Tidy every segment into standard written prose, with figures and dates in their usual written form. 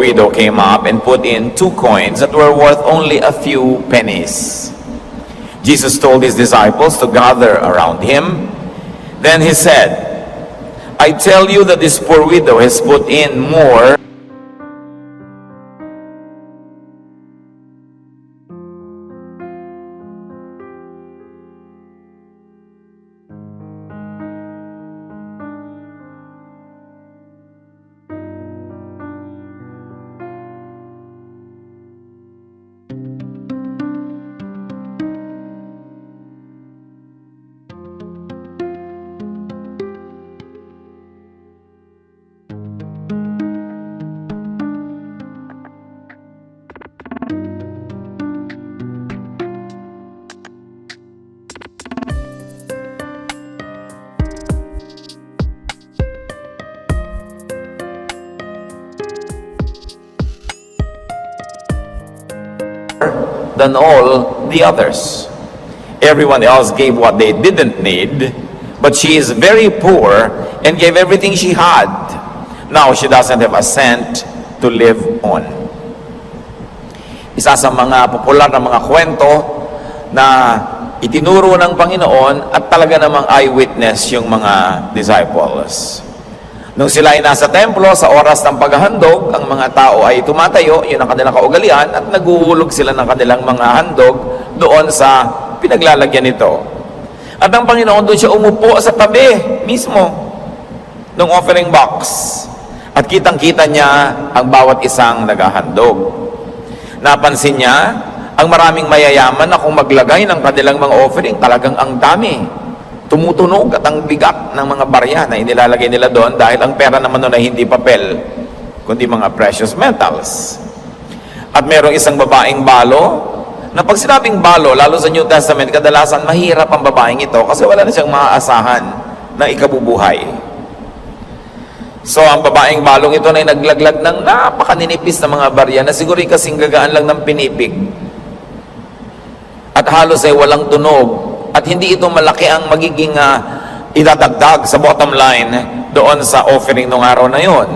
widow came up and put in 2 coins that were worth only a few pennies. Jesus told his disciples to gather around him. Then he said, I tell you that this poor widow has put in more than all the others. Everyone else gave what they didn't need, but she is very poor and gave everything she had. Now she doesn't have a cent to live on. Isa sa mga popular na mga kwento na itinuro ng Panginoon at talaga namang eyewitness yung mga disciples. Nung sila ay nasa templo, sa oras ng paghahandog, ang mga tao ay tumatayo, yun ang kanilang kaugalian, at naguhulog sila ng kanilang mga handog doon sa pinaglalagyan nito. At ang Panginoon doon siya umupo sa tabi mismo ng offering box. At kitang-kita niya ang bawat isang naghahandog. Napansin niya, ang maraming mayayaman na kung maglagay ng kanilang mga offering, talagang ang dami. Tumutunog at ang bigat ng mga barya na inilalagay nila doon dahil ang pera naman doon ay hindi papel, kundi mga precious metals. At merong isang babaeng balo, na pag sinabing balo, lalo sa New Testament, kadalasan mahirap ang babaeng ito kasi wala na siyang maaasahan na ikabubuhay. So ang babaeng balong ito na naglaglag ng napakaninipis na mga barya na siguro kasing gagaan lang ng pinipig. At halos ay walang tunog. At hindi ito malaki ang magiging idadagdag sa bottom line doon sa offering ng araw na yon.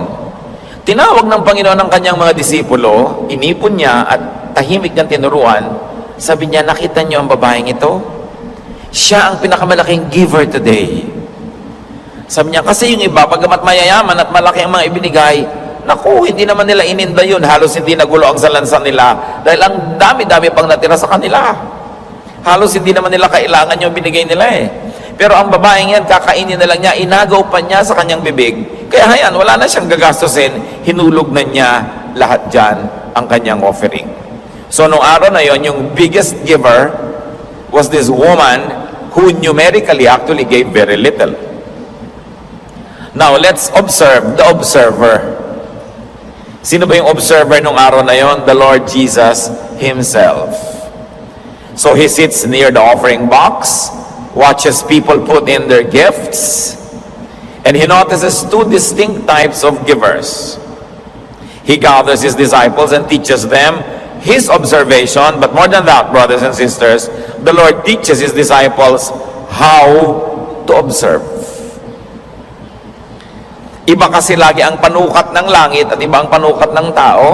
Tinawag ng Panginoon ang kanyang mga disipulo, inipon niya at tahimik niyang tinuruan. Sabi niya, nakita niyo ang babaeng ito? Siya ang pinakamalaking giver today. Sabi niya, kasi yung iba, pagkamat mayayaman at malaki ang mga ibinigay, naku, hindi naman nila ininda yun. Halos hindi nagulo ang salansan nila dahil ang dami-dami pang natira sa kanila. Halos hindi naman nila kailangan yung binigay nila eh. Pero ang babaeng yan, kakainin na lang niya, inagaw pa niya sa kanyang bibig. Kaya hayan, wala na siyang gagastusin, hinulog na niya lahat dyan ang kanyang offering. So nung araw na yon, yung biggest giver was this woman who numerically actually gave very little. Now let's observe the observer. Sino ba yung observer nung araw na yon? The Lord Jesus Himself. So he sits near the offering box, watches people put in their gifts, and he notices 2 distinct types of givers. He gathers his disciples and teaches them his observation, but more than that, brothers and sisters, the Lord teaches his disciples how to observe. Iba kasi lagi ang panukat ng langit at iba ang panukat ng tao.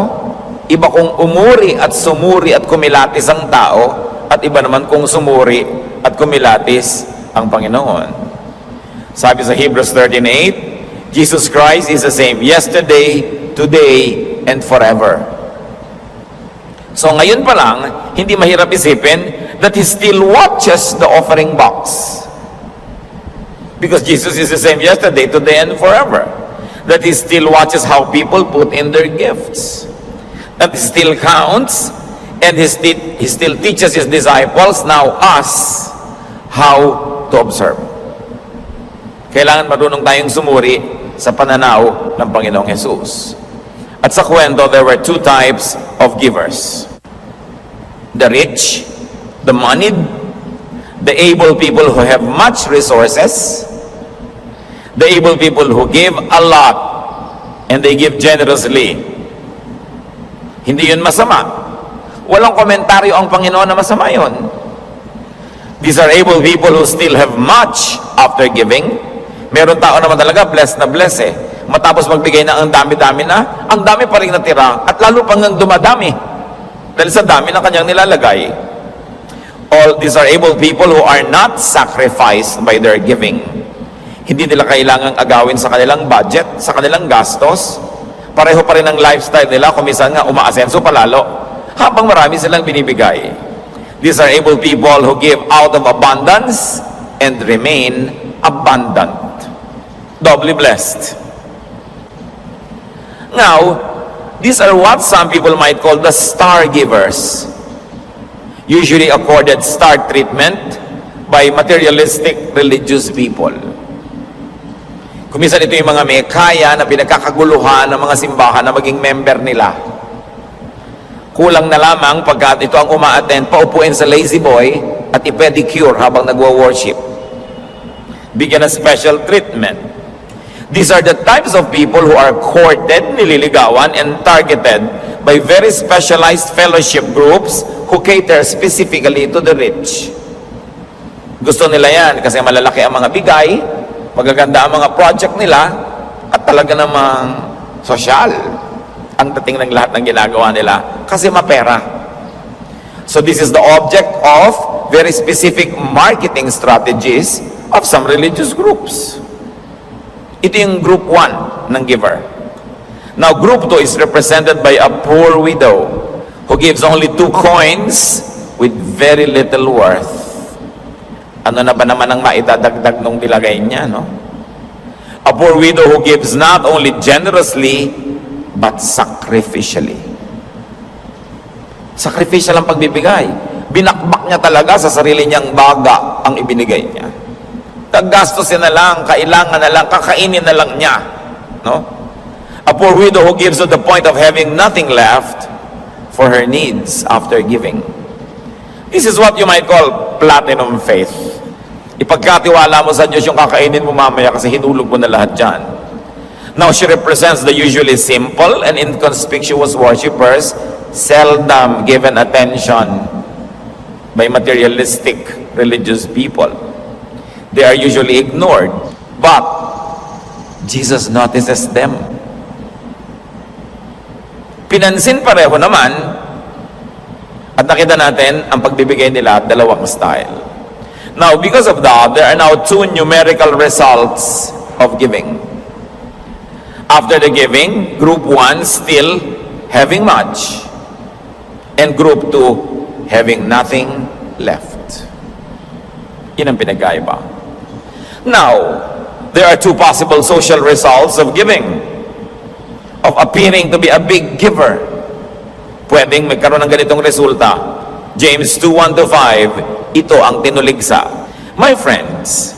Iba kung umuri at sumuri at kumilatis ang tao, at iba naman kung sumuri at kumilatis ang Panginoon. Sabi sa Hebrews 13:8, Jesus Christ is the same yesterday, today, and forever. So ngayon pa lang, hindi mahirap isipin that He still watches the offering box. Because Jesus is the same yesterday, today, and forever. That He still watches how people put in their gifts. That He still counts, and he still teaches His disciples, now us, how to observe. Kailangan marunong tayong sumuri sa pananaw ng Panginoong Jesus. At sa kwento, there were 2 types of givers. The rich, the moneyed, the able people who have much resources, the able people who give a lot, and they give generously. Hindi yun masama. Walang komentaryo ang Panginoon na masama yun. These are able people who still have much after giving. Meron tao naman talaga blessed na blessed eh. Matapos magbigay na ang dami-dami na, ang dami pa rin natira at lalo pang dumadami dahil sa dami na kanyang nilalagay. All these are able people who are not sacrificed by their giving. Hindi nila kailangang agawin sa kanilang budget, sa kanilang gastos. Pareho pa rin ang lifestyle nila, kumisan nga umaasenso palalo habang marami silang binibigay. These are able people who give out of abundance and remain abundant. Doubly blessed. Now, these are what some people might call the star givers, usually accorded star treatment by materialistic religious people. Kuminsan ito yung mga may kaya na pinagkakaguluhan ng mga simbahan na maging member nila. Kulang na lamang pagkat ito ang uma-attend, paupuin sa lazy boy at i-pedicure habang nagwa-worship. Bigyan ng special treatment. These are the types of people who are courted, nililigawan, and targeted by very specialized fellowship groups who cater specifically to the rich. Gusto nila yan kasi malalaki ang mga bigay, magaganda ang mga project nila, at talaga namang sosyal ang dating ng lahat ng ginagawa nila kasi mapera. So this is the object of very specific marketing strategies of some religious groups. Ito yung group 1 ng giver. Now group 2 is represented by a poor widow who gives only 2 coins with very little worth. Ano na ba naman ang maidadagdag nung nilagay niya, no? A poor widow who gives not only generously, but sacrificially. Sacrificial ang pagbibigay. Binakbak niya talaga sa sarili niyang baga ang ibinigay niya. Kagastusin na lang, kailangan na lang, kakainin na lang niya, no? A poor widow who gives to the point of having nothing left for her needs after giving. This is what you might call platinum faith. Ipagkatiwala mo sa Diyos yung kakainin mo mamaya kasi hinulog mo na lahat dyan. Now, she represents the usually simple and inconspicuous worshipers, seldom given attention by materialistic religious people. They are usually ignored, but Jesus notices them. Pinansin pareho naman at nakita natin ang pagbibigay nila dalawang style. Now, because of that, there are now 2 numerical results of giving. After the giving, group 1 still having much, and group 2 having nothing left. Yun ang pinagkaiba. Now, there are 2 possible social results of giving, of appearing to be a big giver. Pwedeng magkaroon ng ganitong resulta. James 2:1-5, ito ang tinuligsa. My friends,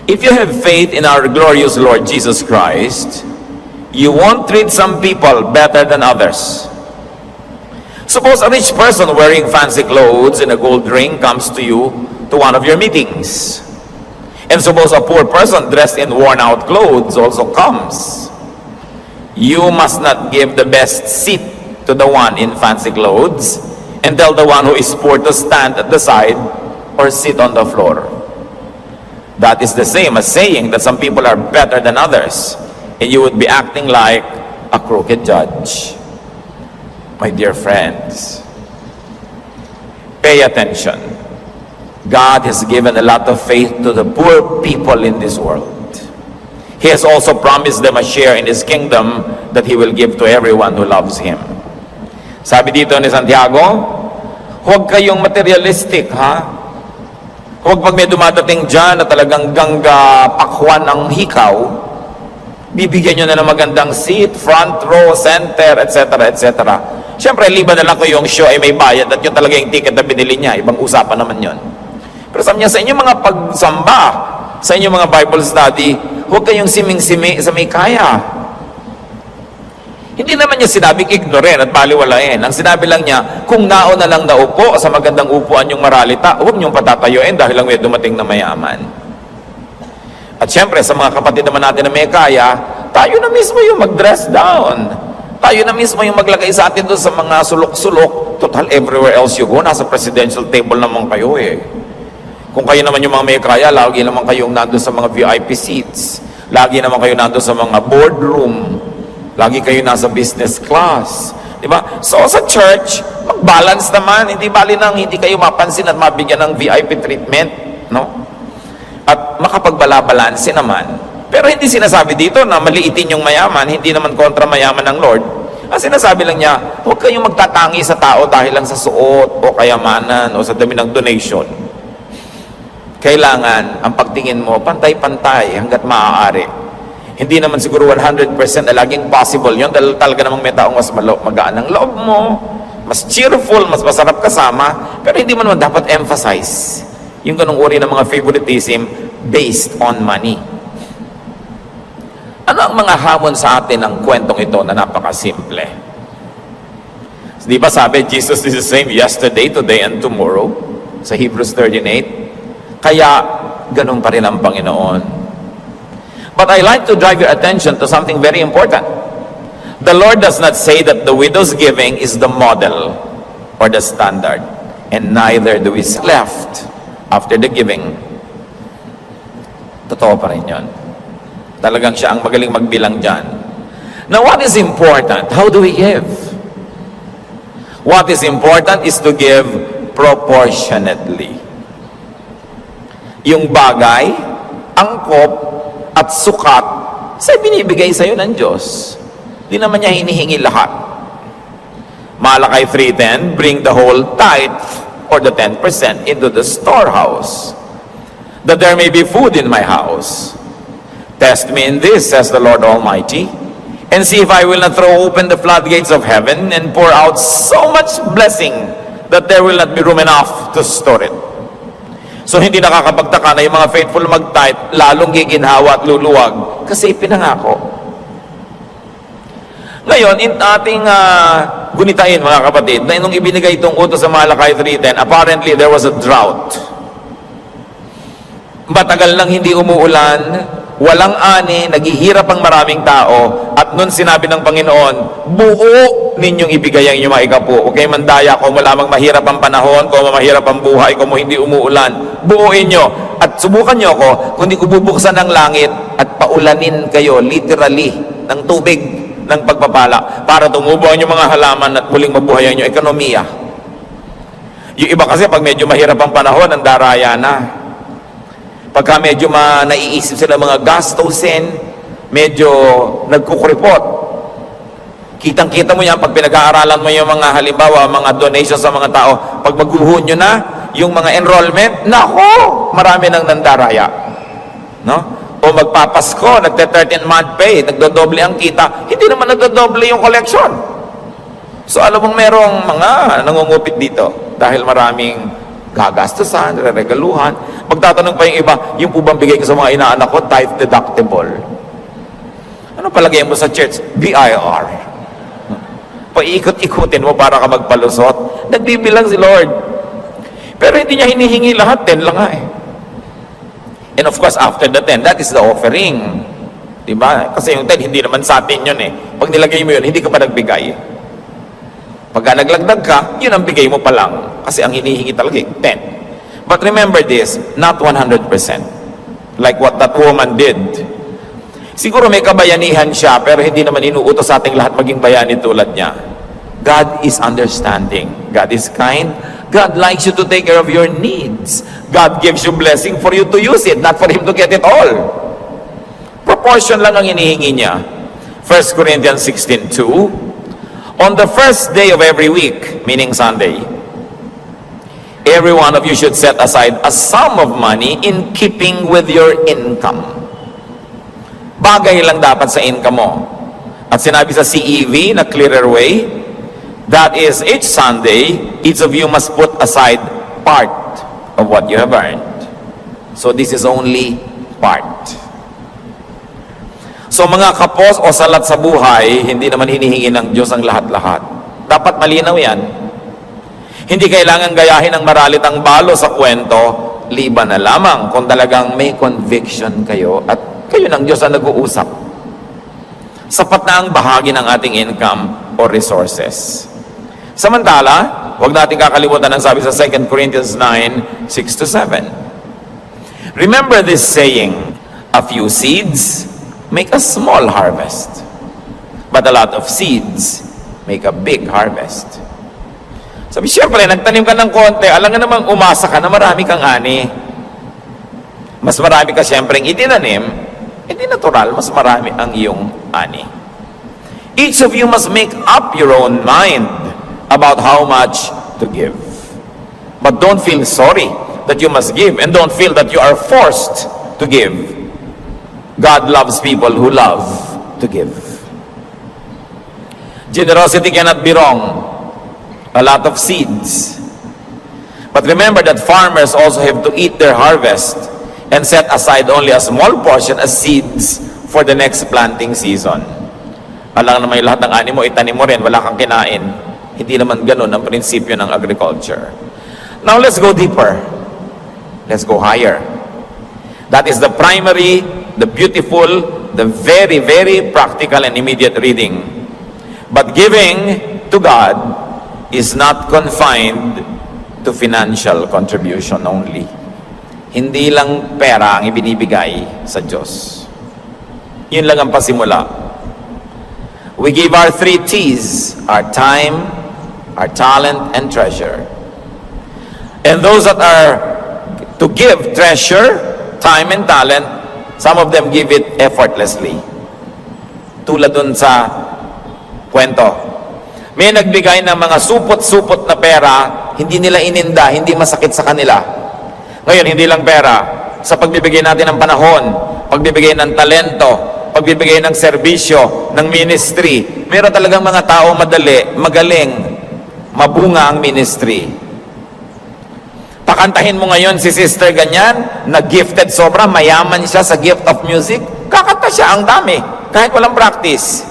if you have faith in our glorious Lord Jesus Christ, you won't treat some people better than others. Suppose a rich person wearing fancy clothes and a gold ring comes to you to one of your meetings. And suppose a poor person dressed in worn-out clothes also comes. You must not give the best seat to the one in fancy clothes and tell the one who is poor to stand at the side or sit on the floor. That is the same as saying that some people are better than others, and you would be acting like a crooked judge. My dear friends, pay attention. God has given a lot of faith to the poor people in this world. He has also promised them a share in His kingdom that He will give to everyone who loves Him. Sabi dito ni Santiago, huwag kayong materialistic, ha? Huwag pag may dumadating dyan na talagang gangga pakwan ang hikaw, bibigyan nyo na ng magandang seat, front row, center, etc., etc. Siyempre, liban na lang ko yung show ay may bayad at yun talaga yung ticket na binili niya. Ibang usapan naman yun. Pero sabi niya, sa inyong mga pagsamba, sa inyong mga Bible study, huwag kayong siming-simi sa may kaya. Hindi naman niya sinabing ignorin at baliwalain. Ang sinabi lang niya, kung naon na lang naupo sa magandang upuan yung maralita, huwag niyong patatayuin dahil lang may dumating na mayaman. At syempre, sa mga kapatid naman natin na may kaya, tayo na mismo yung mag-dress down. Tayo na mismo yung maglagay sa atin doon sa mga sulok-sulok. Total, everywhere else you go, nasa presidential table naman kayo eh. Kung kayo naman yung mga may kaya, lagi naman kayong nandun sa mga VIP seats. Lagi naman kayo nandun sa mga boardroom. Lagi kayo nasa business class. Diba? So sa church, mag-balance naman. Hindi bali nang hindi kayo mapansin at mabigyan ng VIP treatment. No? At makapagbala-balanse naman. Pero hindi sinasabi dito na maliitin yung mayaman. Hindi naman kontra mayaman ng Lord. Ang sinasabi lang niya, huwag kayong magtatangi sa tao dahil lang sa suot o kayamanan o sa dami ng donation. Kailangan ang pagtingin mo pantay-pantay hanggat maaari. Hindi naman siguro 100% na laging possible yun dahil talaga namang may taong mas magaan ang loob mo, mas cheerful, mas masarap kasama, pero hindi mo naman dapat emphasize yung ganung uri ng mga favoritism based on money. Ano ang mga hamon sa atin ng kwentong ito na napakasimple? Di ba sabi, Jesus is the same yesterday, today, and tomorrow? Sa Hebrews 13:8. Kaya, ganun pa rin ang Panginoon. But I like to drive your attention to something very important. The Lord does not say that the widow's giving is the model or the standard, and neither do we left after the giving. Totoo pa rin yun. Talagang siya ang magaling magbilang dyan. Now, what is important? How do we give? What is important is to give proportionately. Yung bagay, angkop, at sukat, sa binibigay sa'yo ng Diyos. Di naman niya hinihingi lahat. Malakay 3:10, bring the whole tithe, or the 10% into the storehouse, that there may be food in my house. Test me in this, says the Lord Almighty, and see if I will not throw open the floodgates of heaven and pour out so much blessing that there will not be room enough to store it. So hindi nakakapagtaka na yung mga faithful mag-tithe, lalong giginhawa at luluwag kasi pinangako. Ngayon, in ating gunitain mga kapatid, na nung ibinigay itong utos sa Malakay 3:10, apparently there was a drought. Matagal nang hindi umuulan, walang ani, naghihirap ang maraming tao, at nun sinabi ng Panginoon, buo ninyong ibigay ang inyong mga ikapo. Huwag kayong mandaya kung wala mang mahirap ang panahon, kung mahirap ang buhay, kung hindi umuulan. Buuin nyo. At subukan nyo ako, kung di ko bubuksan ang langit at paulanin kayo, literally, ng tubig ng pagpapala para tumubo ang inyong mga halaman at muling mabuhay ang inyong ekonomiya. Yung iba kasi, pag medyo mahirap ang panahon, ang daraya na. Pagka medyo naiisip sila mga gastusin, medyo nagkukuripot. Kitang-kita mo yan pag pinag-aaralan mo yung mga halimbawa, mga donations sa mga tao. Pag maghuhon nyo na, yung mga enrollment, nako, marami nang nandaraya. No? O magpapasko, nagte-13-month pay, nagdodoble ang kita, hindi naman nagdodoble yung collection. So alam mong merong mga nangungupit dito dahil maraming gagastusan, regaluhan. Magtatanong pa yung iba, yung po bang bigay ko sa mga inaanak ko, tithe deductible. Ano palagay mo sa church? BIR. Paikot-ikutin mo para ka magpalusot. Nagbibilang si Lord. Pero hindi niya hinihingi lahat, 10 lang nga eh. And of course, after the 10, that is the offering. Diba? Kasi yung 10, hindi naman sa atin yun eh. Pag nilagay mo yun, hindi ka pa nagbigay. Pagka naglagdag ka, yun ang bigay mo pa lang. Kasi ang hinihingi talaga 10. But remember this, not 100%. Like what that woman did. Siguro may kabayanihan siya, pero hindi naman inuutos sa ating lahat maging bayani tulad niya. God is understanding. God is kind. God likes you to take care of your needs. God gives you blessing for you to use it, not for Him to get it all. Proportion lang ang hinihingi niya. 1 Corinthians 16:2, on the first day of every week, meaning Sunday, every one of you should set aside a sum of money in keeping with your income. Bagay lang dapat sa income mo. At sinabi sa CEV na clearer way, that is, each Sunday, each of you must put aside part of what you have earned. So this is only part. So mga kapos o salat sa buhay, hindi naman hinihingi ng Diyos ang lahat-lahat. Dapat malinaw yan. Hindi kailangan gayahin ng maralit ang balo sa kwento, liban na lamang kung talagang may conviction kayo at kayo ng Diyos ang nag-uusap. Sapat na ang bahagi ng ating income o resources. Samantala, huwag natin kakalimutan ang sabi sa 2 Corinthians 9:6-7. Remember this saying, a few seeds make a small harvest. But a lot of seeds make a big harvest. Sabi, siyempre, nagtanim ka ng konti, alam nga namang umasa ka na marami kang ani. Mas marami ka siyempre itinanim, hindi natural, mas marami ang iyong ani. Each of you must make up your own mind about how much to give. But don't feel sorry that you must give, and don't feel that you are forced to give. God loves people who love to give. Generosity cannot be wrong. A lot of seeds. But remember that farmers also have to eat their harvest and set aside only a small portion as seeds for the next planting season. Alam naman yung lahat ng ani mo, itanim mo rin, wala kang kinain. Hindi naman ganun ang prinsipyo ng agriculture. Now let's go deeper. Let's go higher. That is the primary, the beautiful, the very, very practical and immediate reading. But giving to God is not confined to financial contribution only. Hindi lang pera ang ibinibigay sa Diyos. Yun lang ang pasimula. We give our 3 T's, our time, our talent, and treasure. And those that are to give treasure, time, and talent, some of them give it effortlessly. Tulad dun sa kwento. May nagbigay ng mga supot-supot na pera, hindi nila ininda, hindi masakit sa kanila. Ngayon, hindi lang pera. Sa pagbibigay natin ng panahon, pagbibigay ng talento, pagbibigay ng serbisyo, ng ministry, meron talagang mga tao magaling, mabunga ang ministry. Pakantahin mo ngayon si sister ganyan, na gifted sobra, mayaman siya sa gift of music, kakanta siya ang dami, kahit walang practice.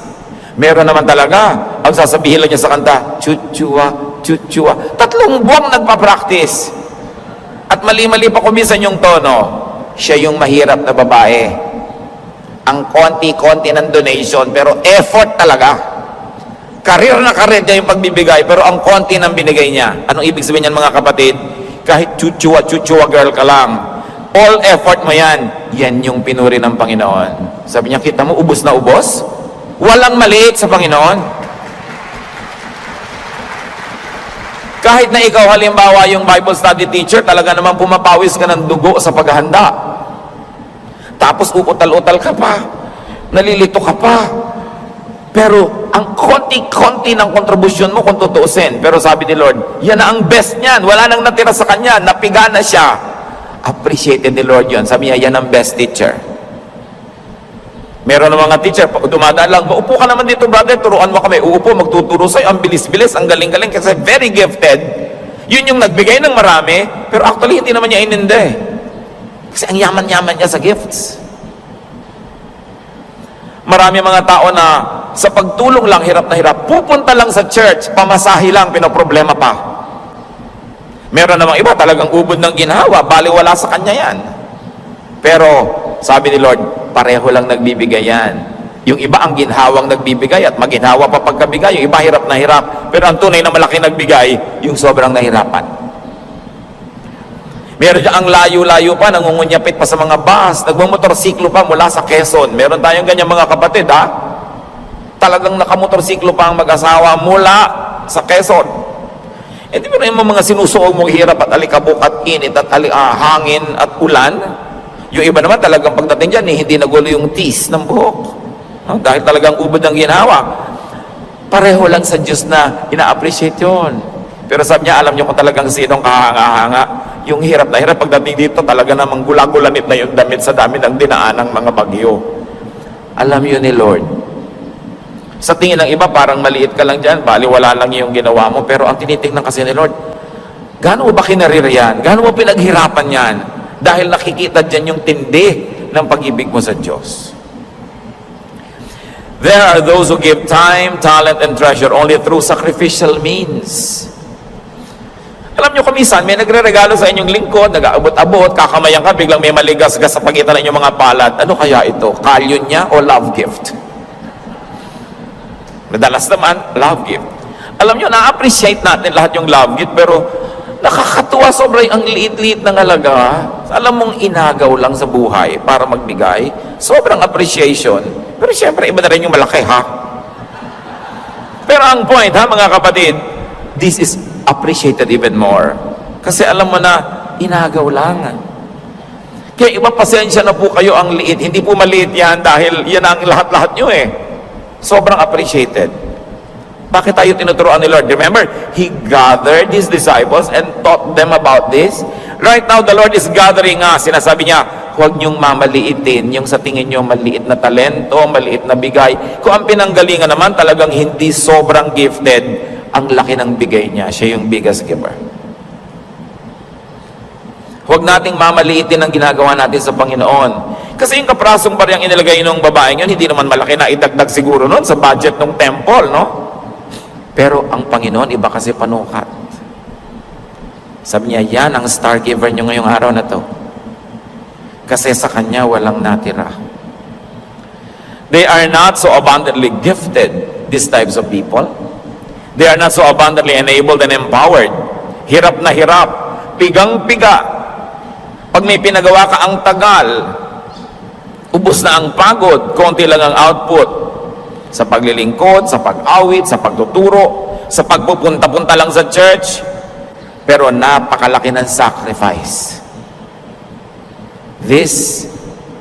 Meron naman talaga, ang sasabihin lang niya sa kanta, chuchua, chuchua. 3 buwang nagpa-practice. At mali-mali pa kumisan yung tono, siya yung mahirap na babae. Ang konti-konti ng donation, pero effort talaga. Karir na karir niya yung pagbibigay, pero ang konti ng binigay niya. Anong ibig sabihin niyan mga kapatid? Kahit chuchua girl ka lang, all effort mo yan, yan yung pinuri ng Panginoon. Sabi niya, kita mo, ubos na ubos? Walang maliit sa Panginoon. Kahit na ikaw halimbawa yung Bible study teacher, talaga naman pumapawis ka ng dugo sa paghahanda. Tapos uutal-utal ka pa, nalilito ka pa. Pero ang konti-konti ng kontribusyon mo kung tutuusin. Pero sabi ni Lord, yan na ang best niyan. Wala nang natira sa kanya, napiga na siya. Appreciated ni Lord yun. Sabi niya, yan ang best teacher. Meron ng mga teacher, dumadaan lang, upo ka naman dito brother, turuan mo kami. Uupo, magtuturo sa'yo, ang bilis-bilis, ang galing-galing, kasi very gifted. Yun yung nagbigay ng marami, pero actually hindi naman niya ininde. Kasi ang yaman-yaman niya sa gifts. Marami mga tao na sa pagtulong lang, hirap na hirap. Pupunta lang sa church, pamasahe lang, pinoproblema pa. Meron namang iba, talagang ubod ng ginhawa, baliwala sa kanya yan. Pero, sabi ni Lord, pareho lang nagbibigay yan. Yung iba ang ginhawang nagbibigay at maginhawa pa pagkabigay. Yung iba hirap na hirap. Pero ang tunay na malaki nagbigay, yung sobrang nahirapan. Meron dyan ang layo-layo pa, nangungunyapit pa sa mga bus, nagmamotorsiklo pa mula sa Quezon. Meron tayong ganyan mga kapatid, ha? Talagang nakamotorsiklo pa ang mag-asawa mula sa Quezon. Eh, di ba rin mga sinusuog mong hirap at alikabok at init at hangin at ulan? Yung iba naman talagang pagdating dyan, hindi nagulo yung tis ng buhok. No? Dahil talagang ubod ang ginawa. Pareho lang sa Diyos na ina-appreciate yun. Pero sabi niya, alam niyo kung talagang sinong kahanga-hanga. Yung hirap na hirap pagdating dito, talaga namang gulagulanit na yung damit sa dami ng dinaan ng mga bagyo. Alam yun ni Lord. Sa tingin ng iba, parang maliit ka lang dyan, baliwala lang yung ginawa mo. Pero ang tinitingnan kasi ni Lord, gaano mo ba kinarir yan? Gaano mo pinaghirapan yan? Dahil nakikita dyan yung tindi ng pag-ibig mo sa Diyos. There are those who give time, talent, and treasure only through sacrificial means. Alam nyo, kumisan, may nagre-regalo sa inyong lingkod, nag-aabot-abot, kakamayan ka, biglang may maligas-gas sa pagitan ng inyong mga palad. Ano kaya ito? Kalyon niya o love gift? Madalas naman, love gift. Alam nyo, na-appreciate natin lahat yung love gift, pero Nakakatuwa sobrang ang liit-liit ng halaga. Alam mong inagaw lang sa buhay para magbigay. Sobrang appreciation. Pero syempre, iba na rin yung malaki, ha? Pero ang point, ha, mga kapatid, this is appreciated even more. Kasi alam mo na, inagaw lang. Kaya iba, pasensya na po kayo ang liit. Hindi po maliit yan dahil yan ang lahat-lahat nyo eh. Sobrang appreciated. Bakit tayo tinuturuan ni Lord? Remember, He gathered His disciples and taught them about this. Right now, the Lord is gathering us. Sinasabi niya, huwag niyong mamaliitin yung sa tingin niyo maliit na talento, maliit na bigay. Kung ang pinanggalingan naman talagang hindi sobrang gifted, ang laki ng bigay niya. Siya yung biggest giver. Huwag nating mamaliitin ang ginagawa natin sa Panginoon. Kasi yung kaprasong bariyang inilagay ng babaeng yun, hindi naman malaki na idagdag siguro nun sa budget ng temple, no? Pero ang Panginoon, iba kasi panukat. Sabi niya, yan ang star giver niyo ngayong araw na to. Kasi sa Kanya walang natira. They are not so abundantly gifted, these types of people. They are not so abundantly enabled and empowered. Hirap na hirap. Pigang-piga. Pag may pinagawa ka ang tagal, ubos na ang pagod, konti lang ang output. Sa paglilingkod, sa pag-awit, sa pagtuturo, sa pagpupunta-punta lang sa church, pero napakalaki ng sacrifice. These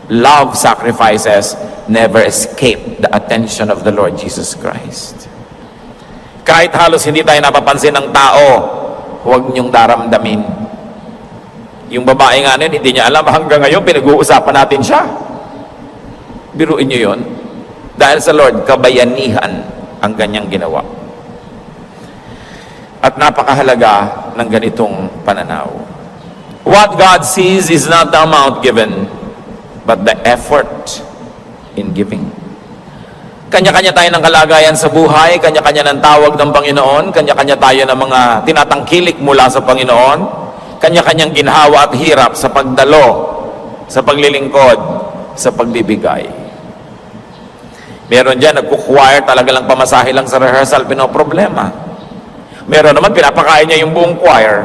love sacrifices never escape the attention of the Lord Jesus Christ. Kahit halos hindi tayo napapansin ng tao, huwag niyong daramdamin. Yung babae nga nun, hindi niya alam, hanggang ngayon pinag-uusapan natin siya. Biruin niyo yun. Dahil sa Lord, kabayanihan ang kanyang ginawa. At napakahalaga ng ganitong pananaw. What God sees is not the amount given, but the effort in giving. Kanya-kanya tayo ng kalagayan sa buhay, kanya-kanya ng tawag ng Panginoon, kanya-kanya tayo ng mga tinatangkilik mula sa Panginoon, kanya-kanyang ginhawa at hirap sa pagdalo, sa paglilingkod, sa pagbibigay. Meron dyan, nagkukwire, talaga lang pamasahe lang sa rehearsal, pinoproblema. Meron naman, pinapakain niya yung buong choir.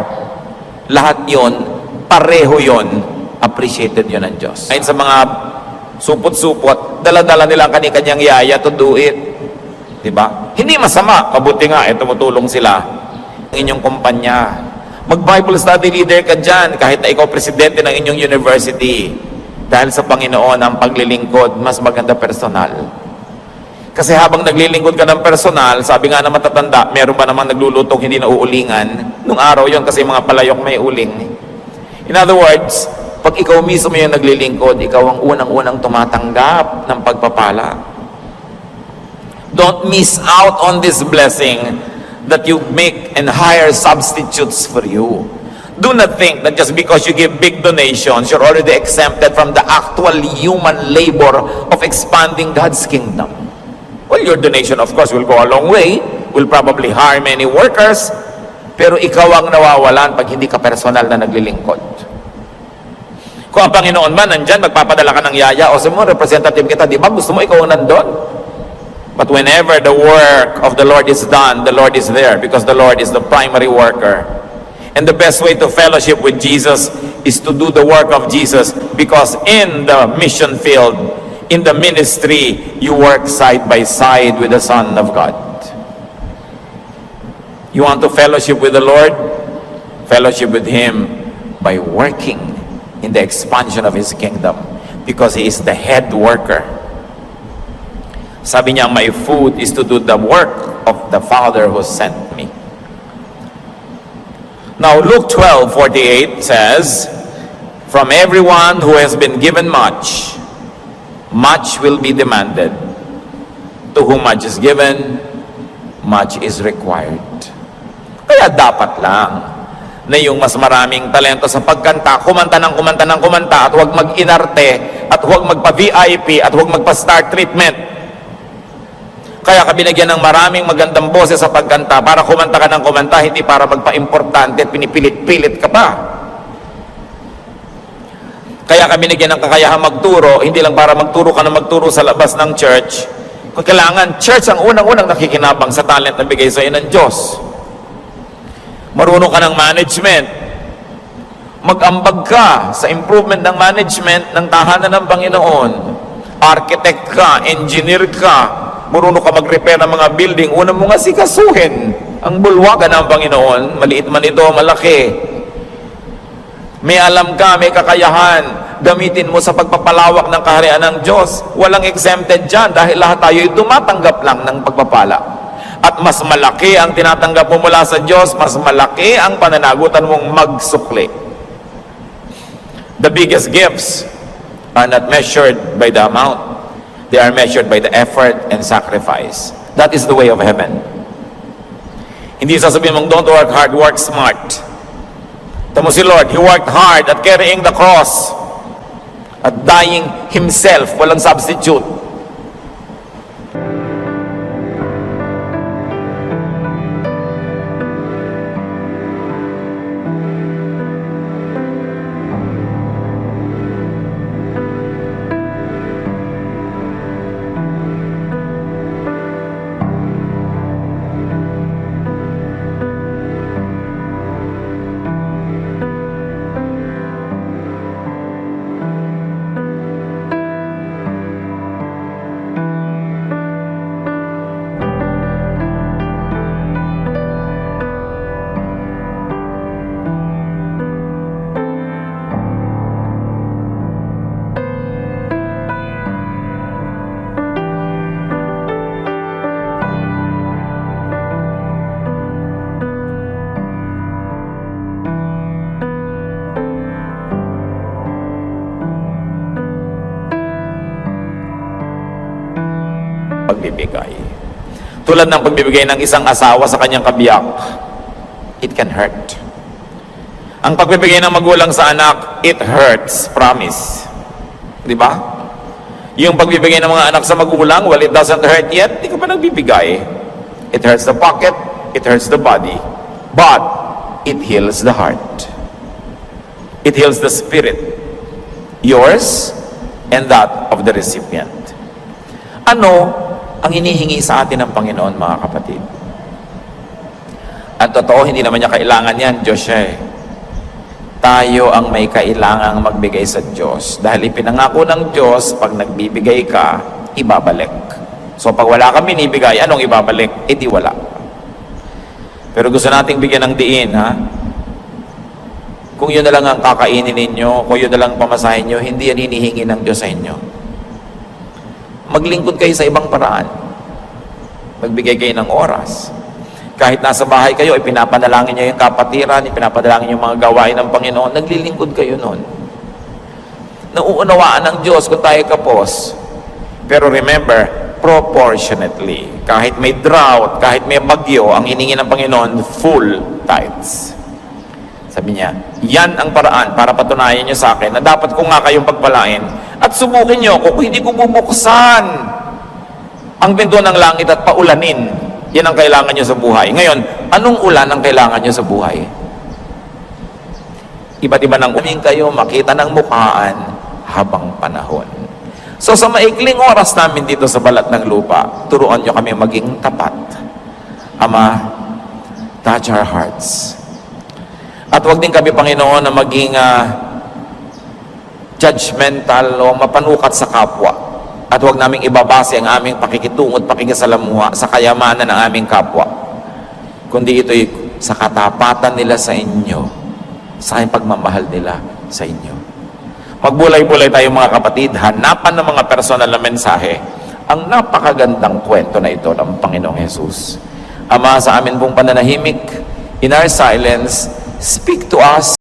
Lahat yon, pareho yon, appreciated yon ng Diyos. Ayun sa mga supot-supot, dala-dala nila ang kanyang yaya to do it. Diba? Hindi masama, mabuti nga, tumutulong sila. Ang inyong kumpanya. Mag-Bible study leader ka dyan, kahit na ikaw presidente ng inyong university. Dahil sa Panginoon, ang paglilingkod, mas maganda personal. Kasi habang naglilingkod ka ng personal, sabi nga na matatanda, meron ba namang naglulutong hindi na uulingan? Nung araw yon kasi mga palayok may uling. In other words, pag ikaw mismo yung naglilingkod, ikaw ang unang-unang tumatanggap ng pagpapala. Don't miss out on this blessing that you make and hire substitutes for you. Do not think that just because you give big donations, you're already exempted from the actual human labor of expanding God's kingdom. Well, your donation, of course, will go a long way. Will probably hire many workers. Pero ikaw ang nawawalan pag hindi ka personal na naglilingkod. Kung ang Panginoon man nandyan, magpapadala ka ng yaya, o sa mo, representative kita, di ba? Gusto mo ikaw nandun? But whenever the work of the Lord is done, the Lord is there because the Lord is the primary worker. And the best way to fellowship with Jesus is to do the work of Jesus because in the mission field, in the ministry, you work side by side with the Son of God. You want to fellowship with the Lord? Fellowship with Him by working in the expansion of His kingdom because He is the head worker. Sabi niya, my food is to do the work of the Father who sent me. Now, Luke 12:48 says, from everyone who has been given much, much will be demanded. To whom much is given, much is required. Kaya dapat lang na yung mas maraming talento sa pagkanta, kumanta ng kumanta ng kumanta at huwag mag-inarte at huwag magpa-VIP at huwag magpa-star treatment. Kaya ka binigyan ng maraming magandang boses sa pagkanta para kumanta ka ng kumanta, hindi para magpa-importante at pinipilit-pilit ka pa. Kaya kami binigyan ng kakayahan magturo, hindi lang para magturo ka na magturo sa labas ng church. Kung kailangan, church ang unang-unang nakikinabang sa talent na bigay sa iyo ng Diyos. Marunong ka ng management. Mag-ambag ka sa improvement ng management ng tahanan ng Panginoon. Architect ka, engineer ka, marunong ka mag-repair ng mga building, una mo nga sikasuhin ang bulwagan ng Panginoon, maliit man ito, malaki. May alam ka, may kakayahan, gamitin mo sa pagpapalawak ng kaharian ng Diyos. Walang exempted dyan dahil lahat tayo ay tumatanggap lang ng pagpapala. At mas malaki ang tinatanggap mo mula sa Diyos, mas malaki ang pananagutan mong magsukli. The biggest gifts are not measured by the amount. They are measured by the effort and sacrifice. That is the way of heaven. Hindi sasabihin mong, don't work hard, work smart. Tamo si Lord, He worked hard at carrying the cross, at dying Himself, walang substitute. Pagbibigay. Tulad ng pagbibigay ng isang asawa sa kanyang kabiyak, it can hurt. Ang pagbibigay ng magulang sa anak, it hurts, promise. Di ba? Yung pagbibigay ng mga anak sa magulang, well, it doesn't hurt yet, di ka pa nagbibigay. It hurts the pocket, it hurts the body, but it heals the heart. It heals the spirit, yours and that of the recipient. Ano ang hinihingi sa atin ng Panginoon, mga kapatid? At totoo, hindi naman niya kailangan yan, Diyos siya eh. Tayo ang may kailangang magbigay sa Diyos. Dahil ipinangako ng Diyos, pag nagbibigay ka, ibabalik. So pag wala kang binibigay, anong ibabalik? E di wala. Pero gusto nating bigyan ng diin, ha? Kung yun na lang ang kakainin ninyo, kung yun na lang pamasahin nyo, hindi yan hinihingi ng Diyos sa inyo. Maglingkod kayo sa ibang paraan. Magbigay kayo ng oras. Kahit nasa bahay kayo, ipinapanalangin nyo yung kapatiran, ipinapanalangin yung mga gawain ng Panginoon, naglilingkod kayo nun. Nauunawaan ng Diyos kung tayo kapos. Pero remember, proportionately. Kahit may drought, kahit may bagyo, ang hiningi ng Panginoon, full tithes. Sabi niya, yan ang paraan para patunayan nyo sa akin na dapat ko nga kayong pagpalain at subukin nyo kung hindi ko bubuksan ang pinto ng langit at paulanin. Yan ang kailangan nyo sa buhay. Ngayon, anong ulan ang kailangan nyo sa buhay? Iba't iba nang uming kayo, makita ng mukhaan habang panahon. So sa maikling oras namin dito sa balat ng lupa, turuan nyo kami maging tapat. Ama, touch our hearts. At huwag din kami, Panginoon, na maging judgmental o mapanukat sa kapwa. At huwag naming ibabase ang aming pakikitungo at pakikisalamuha sa kayamanan ng aming kapwa. Kundi ito'y sa katapatan nila sa inyo, sa pagmamahal nila sa inyo. Magbulay-bulay tayo, mga kapatid, hanapan ng mga personal na mensahe ang napakagandang kwento na ito ng Panginoong Jesus. Ama, sa amin pong pananahimik, in our silence, speak to us.